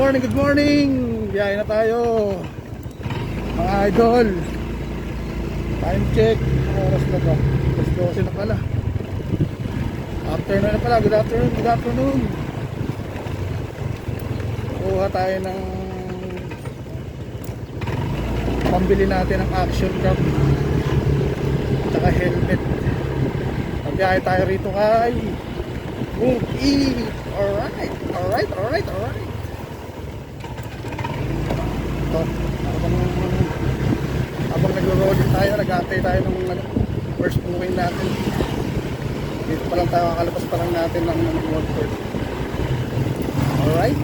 morning, good morning. Biyahe na tayo mga idol. Time check, oras na ba? Alas 12 na pala. Afternoon na pala, good afternoon, good afternoon. Kuha tayo ng pambili natin ng action cam tsaka helmet. Biyahe tayo rito kay Bukid. Alright. Ito, habang nagro-rolling tayo, nag-aantay tayo ng first booking natin. Dito pa lang tayo, kakalabas pa lang natin ng Watford. Alright.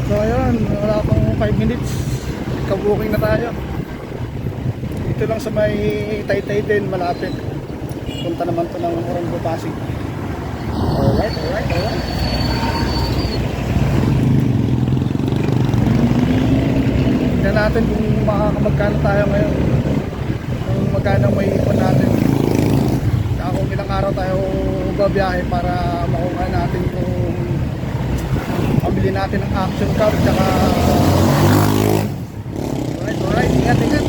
So ayun, wala pang 5 minutes, ka-booking na tayo. Dito lang sa may Taytay din, malapit. Punta naman to ng Orongo, Pasig. Alright. Tignan natin kung magkano tayo ngayon, kung magkano may ipon natin, saka kung ilang araw tayo babiyahe para makuha natin kung pabili natin ng action card tsaka. Alright, ingat.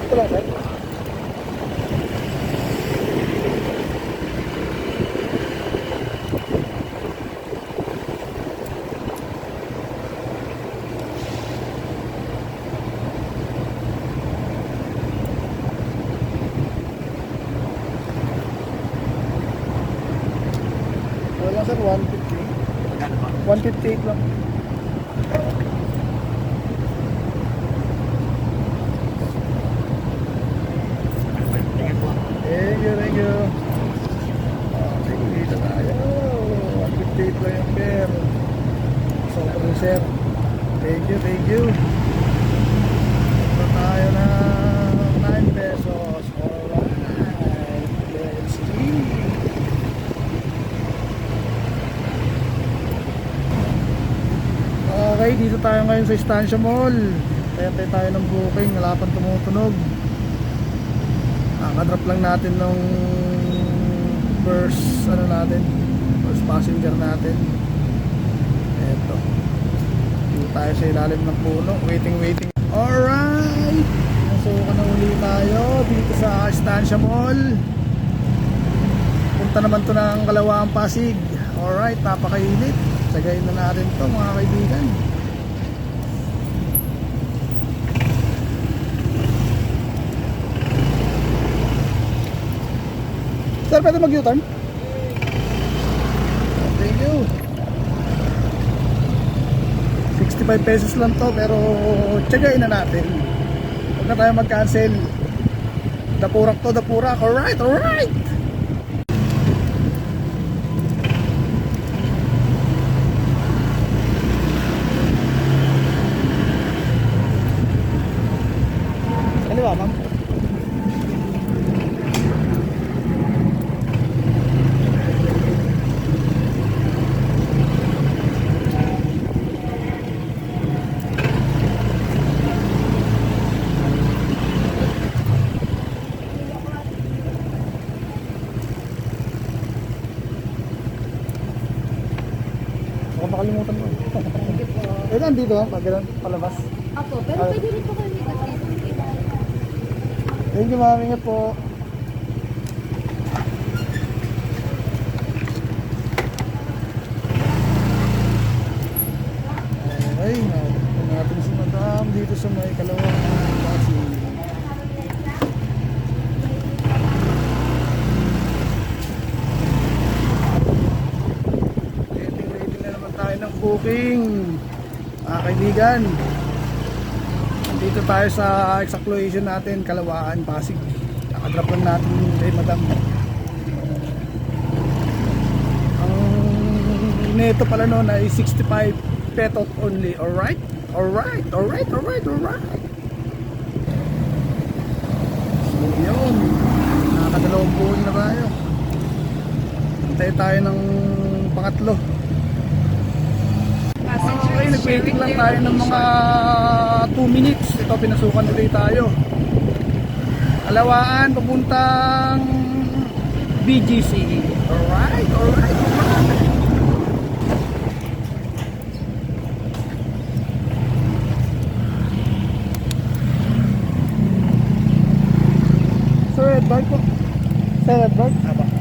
Ito lang, sir. Wala sir, 150. 158 lang. Thank you. Sige, dito tayo. 158 lang yung pair. Sobrang sir. Thank you. Ito tayo na 9 pesos. Alright. Let's see. Okay, dito tayo ngayon sa Estancia Mall. Tayantay tayo ng booking, wala pang tumutunog. Nakadrop lang natin nung first passenger natin. Eto, dito tayo sa ilalim ng puno, waiting. Alright, nasuka na uli tayo dito sa Estancia Mall. Punta naman to ng Kalawang, Pasig. Alright, napakainit. Sagayin na natin to mga kaibigan. Sir, pwede mag-U-turn? Thank you. 65 pesos lang to, pero tsagayin na natin. Huwag na tayo mag-cancel. Dapurak. Alright. Kaliwa, ma'am. Makalimutan mo. Eh, nandito pag palabas. Apo, pero pwede rin po kayo dito. Thank you, ma'am. Ingat po. Okay, natin natin si madam dito sa may Kalawang, Pasig. Booking kaibigan, nandito tayo sa exact location natin, Kalawaan, Pasig. Nakadrop lang natin kay madam. Ang neto pala noon ay 65 petot only. Alright. So yun, nakakadalawang buwan na tayo. Antay tayo ng pangatlo. Okay, nag-waiting lang tayo ng mga 2 minutes. Ito, pinasukan ulit tayo. Alawaan, papuntang BGC. Alright, alright, alright. Sir Edward po. Sir Edward? Aba.